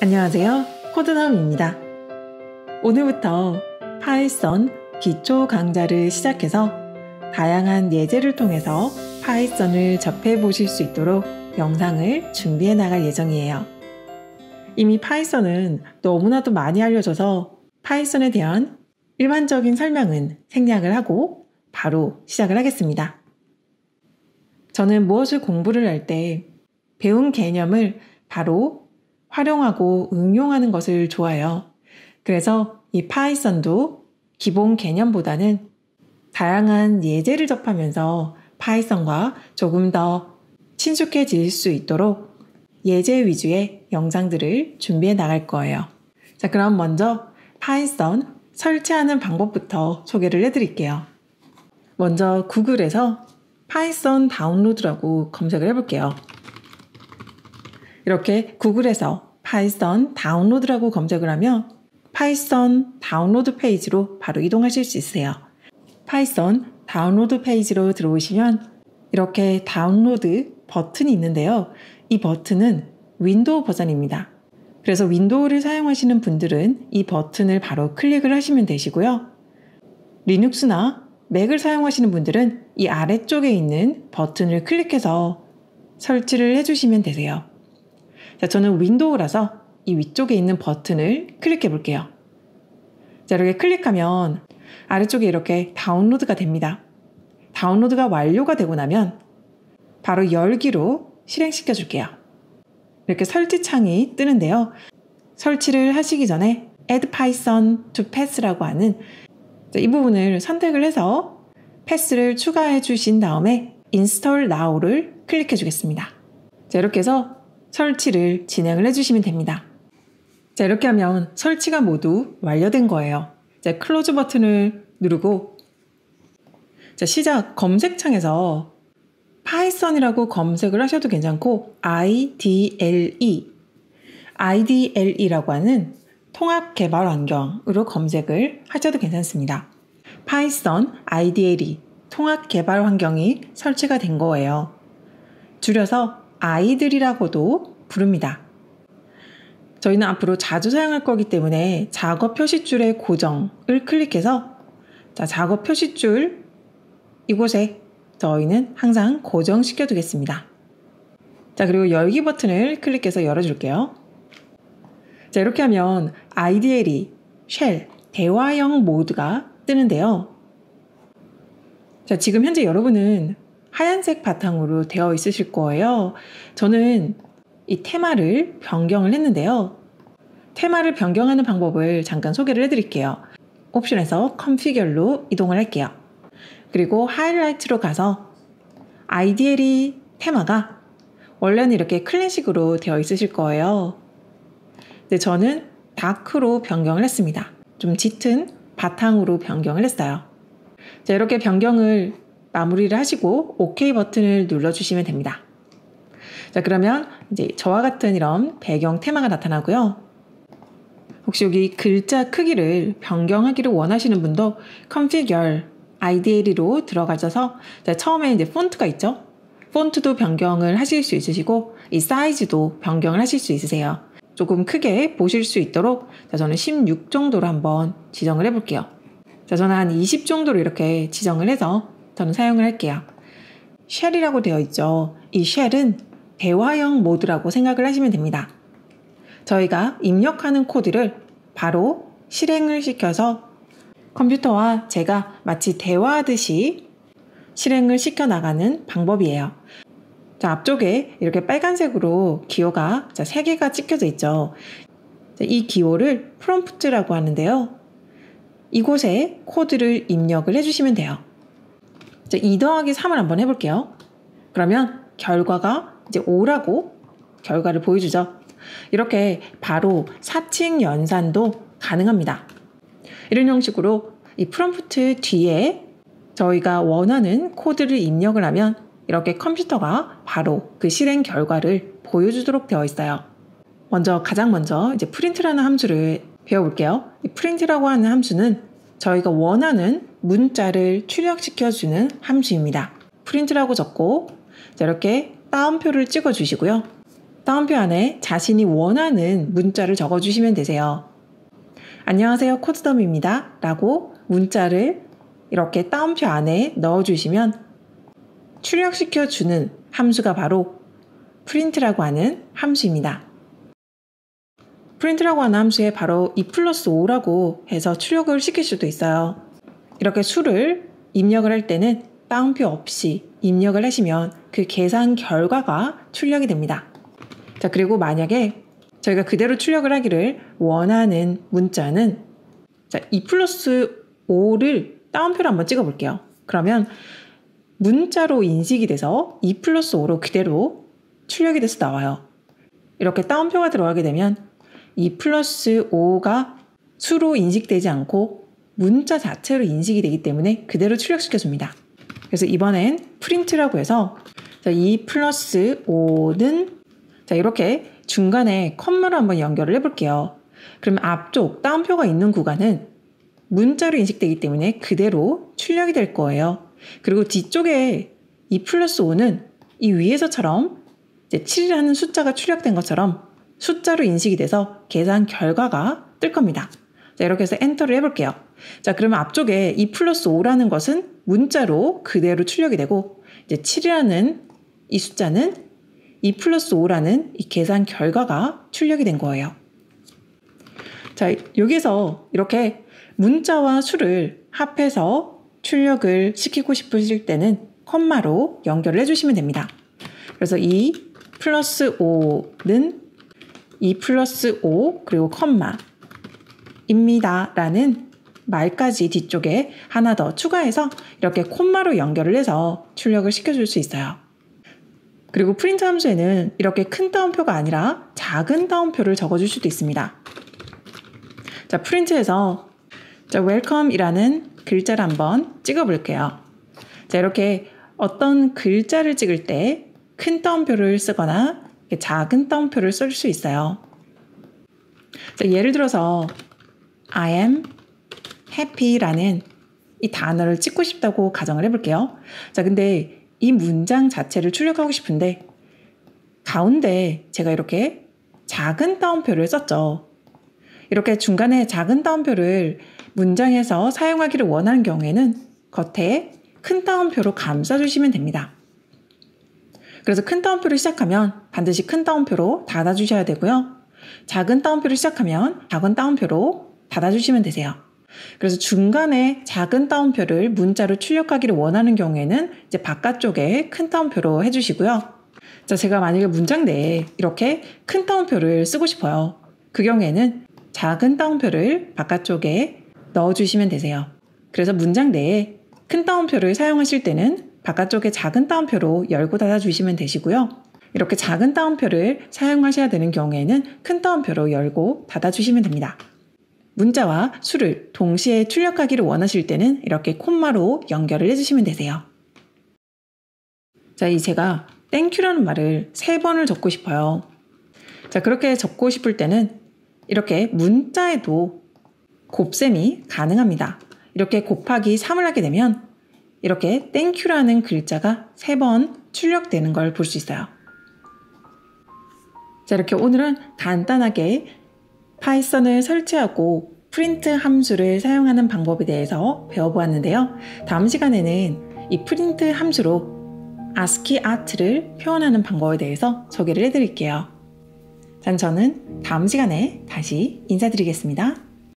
안녕하세요. 코드나움입니다. 오늘부터 파이썬 기초 강좌를 시작해서 다양한 예제를 통해서 파이썬을 접해 보실 수 있도록 영상을 준비해 나갈 예정이에요. 이미 파이썬은 너무나도 많이 알려져서 파이썬에 대한 일반적인 설명은 생략을 하고 바로 시작을 하겠습니다. 저는 무엇을 공부를 할 때 배운 개념을 바로 활용하고 응용하는 것을 좋아해요. 그래서 이 파이썬도 기본 개념보다는 다양한 예제를 접하면서 파이썬과 조금 더 친숙해질 수 있도록 예제 위주의 영상들을 준비해 나갈 거예요. 자, 그럼 먼저 파이썬 설치하는 방법부터 소개를 해드릴게요. 먼저 구글에서 파이썬 다운로드라고 검색을 해볼게요. 이렇게 구글에서 파이썬 다운로드라고 검색을 하면 파이썬 다운로드 페이지로 바로 이동하실 수 있어요. 파이썬 다운로드 페이지로 들어오시면 이렇게 다운로드 버튼이 있는데요. 이 버튼은 윈도우 버전입니다. 그래서 윈도우를 사용하시는 분들은 이 버튼을 바로 클릭을 하시면 되시고요. 리눅스나 맥을 사용하시는 분들은 이 아래쪽에 있는 버튼을 클릭해서 설치를 해주시면 되세요. 자, 저는 윈도우라서 이 위쪽에 있는 버튼을 클릭해 볼게요. 자, 이렇게 클릭하면 아래쪽에 이렇게 다운로드가 됩니다. 다운로드가 완료가 되고 나면 바로 열기로 실행시켜 줄게요. 이렇게 설치 창이 뜨는데요. 설치를 하시기 전에 Add Python to Pass라고 하는 이 부분을 선택을 해서 패스를 추가해 주신 다음에 Install Now를 클릭해 주겠습니다. 자, 이렇게 해서 설치를 진행을 해주시면 됩니다. 자, 이렇게 하면 설치가 모두 완료된 거예요. 자, 클로즈 버튼을 누르고 자, 시작 검색창에서 파이썬이라고 검색을 하셔도 괜찮고 IDLE라고 하는 통합 개발 환경으로 검색을 하셔도 괜찮습니다. 파이썬 IDLE 통합 개발 환경이 설치가 된 거예요. 줄여서 아이들이라고도 부릅니다. 저희는 앞으로 자주 사용할 거기 때문에 작업 표시줄의 고정을 클릭해서 자, 작업 표시줄 이곳에 저희는 항상 고정시켜 두겠습니다. 자, 그리고 열기 버튼을 클릭해서 열어줄게요. 자, 이렇게 하면 IDLE, 쉘, 대화형 모드가 뜨는데요. 자, 지금 현재 여러분은 하얀색 바탕으로 되어 있으실 거예요. 저는 이 테마를 변경을 했는데요. 테마를 변경하는 방법을 잠깐 소개를 해드릴게요. 옵션에서 컨피규어로 이동을 할게요. 그리고 하이라이트로 가서 IDLE 테마가 원래는 이렇게 클래식으로 되어 있으실 거예요. 근데 저는 다크로 변경을 했습니다. 좀 짙은 바탕으로 변경을 했어요. 자, 이렇게 변경을 마무리를 하시고 OK 버튼을 눌러주시면 됩니다. 자, 그러면 이제 저와 같은 이런 배경 테마가 나타나고요. 혹시 여기 글자 크기를 변경하기를 원하시는 분도 Configure IDLE로 들어가셔서 자, 처음에 이제 폰트가 있죠. 폰트도 변경을 하실 수 있으시고 이 사이즈도 변경을 하실 수 있으세요. 조금 크게 보실 수 있도록 자, 저는 16 정도로 한번 지정을 해볼게요. 자, 저는 한 20 정도로 이렇게 지정을 해서 저는 사용을 할게요. 쉘이라고 되어 있죠. 이 쉘은 대화형 모드라고 생각을 하시면 됩니다. 저희가 입력하는 코드를 바로 실행을 시켜서 컴퓨터와 제가 마치 대화하듯이 실행을 시켜 나가는 방법이에요. 자, 앞쪽에 이렇게 빨간색으로 기호가 3개가 찍혀져 있죠. 자, 이 기호를 프롬프트라고 하는데요. 이곳에 코드를 입력을 해주시면 돼요. 자, 2 더하기 3을 한번 해볼게요. 그러면 결과가 이제 5라고 결과를 보여주죠. 이렇게 바로 사칙 연산도 가능합니다. 이런 형식으로 이 프롬프트 뒤에 저희가 원하는 코드를 입력을 하면 이렇게 컴퓨터가 바로 그 실행 결과를 보여주도록 되어 있어요. 가장 먼저 이제 프린트라는 함수를 배워볼게요. 이 프린트라고 하는 함수는 저희가 원하는 문자를 출력시켜주는 함수입니다. 프린트라고 적고 자, 이렇게 따옴표를 찍어 주시고요. 따옴표 안에 자신이 원하는 문자를 적어주시면 되세요. 안녕하세요, 코드덤입니다 라고 문자를 이렇게 따옴표 안에 넣어주시면 출력시켜주는 함수가 바로 print라고 하는 함수입니다. print라고 하는 함수에 바로 2+5라고 해서 출력을 시킬 수도 있어요. 이렇게 수를 입력을 할 때는 따옴표 없이 입력을 하시면 그 계산 결과가 출력이 됩니다. 자, 그리고 만약에 저희가 그대로 출력을 하기를 원하는 문자는 2+5를 따옴표로 한번 찍어 볼게요. 그러면 문자로 인식이 돼서 2+5로 그대로 출력이 돼서 나와요. 이렇게 따옴표가 들어가게 되면 2+5가 수로 인식되지 않고 문자 자체로 인식이 되기 때문에 그대로 출력시켜줍니다. 그래서 이번엔 print라고 해서 2+5는 이렇게 중간에 컴마로 한번 연결을 해볼게요. 그러면 앞쪽 따옴표가 있는 구간은 문자로 인식되기 때문에 그대로 출력이 될 거예요. 그리고 뒤쪽에 2+5는 이 위에서처럼 7이라는 숫자가 출력된 것처럼 숫자로 인식이 돼서 계산 결과가 뜰 겁니다. 자, 이렇게 해서 엔터를 해볼게요. 자, 그러면 앞쪽에 2+5라는 것은 문자로 그대로 출력이 되고 이제 7이라는 이 숫자는 2+5라는 이 계산 결과가 출력이 된 거예요. 자, 여기서 이렇게 문자와 수를 합해서 출력을 시키고 싶으실 때는 컴마로 연결을 해주시면 됩니다. 그래서 2+5는 2+5 그리고 컴마입니다 라는 말까지 뒤쪽에 하나 더 추가해서 이렇게 콤마로 연결을 해서 출력을 시켜줄 수 있어요. 그리고 프린트 함수에는 이렇게 큰 따옴표가 아니라 작은 따옴표를 적어줄 수도 있습니다. 자, 프린트에서 welcome이라는 글자를 한번 찍어볼게요. 자, 이렇게 어떤 글자를 찍을 때 큰 따옴표를 쓰거나 작은 따옴표를 쓸 수 있어요. 자, 예를 들어서 I am happy라는 이 단어를 찍고 싶다고 가정을 해볼게요. 자, 근데 이 문장 자체를 출력하고 싶은데 가운데 제가 이렇게 작은 따옴표를 썼죠. 이렇게 중간에 작은 따옴표를 문장에서 사용하기를 원하는 경우에는 겉에 큰 따옴표로 감싸주시면 됩니다. 그래서 큰 따옴표를 시작하면 반드시 큰 따옴표로 닫아주셔야 되고요. 작은 따옴표를 시작하면 작은 따옴표로 닫아주시면 되세요. 그래서 중간에 작은 따옴표를 문자로 출력하기를 원하는 경우에는 이제 바깥쪽에 큰 따옴표로 해주시고요. 자, 제가 만약에 문장 내에 이렇게 큰 따옴표를 쓰고 싶어요. 그 경우에는 작은 따옴표를 바깥쪽에 넣어주시면 되세요. 그래서 문장 내에 큰 따옴표를 사용하실 때는 바깥쪽에 작은 따옴표로 열고 닫아주시면 되시고요. 이렇게 작은 따옴표를 사용하셔야 되는 경우에는 큰 따옴표로 열고 닫아주시면 됩니다. 문자와 수를 동시에 출력하기를 원하실 때는 이렇게 콤마로 연결을 해주시면 되세요. 자, 제가 땡큐라는 말을 3번을 적고 싶어요. 자, 그렇게 적고 싶을 때는 이렇게 문자에도 곱셈이 가능합니다. 이렇게 곱하기 3을 하게 되면 이렇게 땡큐라는 글자가 3번 출력되는 걸 볼 수 있어요. 자, 이렇게 오늘은 간단하게 파이썬을 설치하고 프린트 함수를 사용하는 방법에 대해서 배워보았는데요. 다음 시간에는 이 프린트 함수로 ASCII 아트를 표현하는 방법에 대해서 소개를 해드릴게요. 저는 다음 시간에 다시 인사드리겠습니다.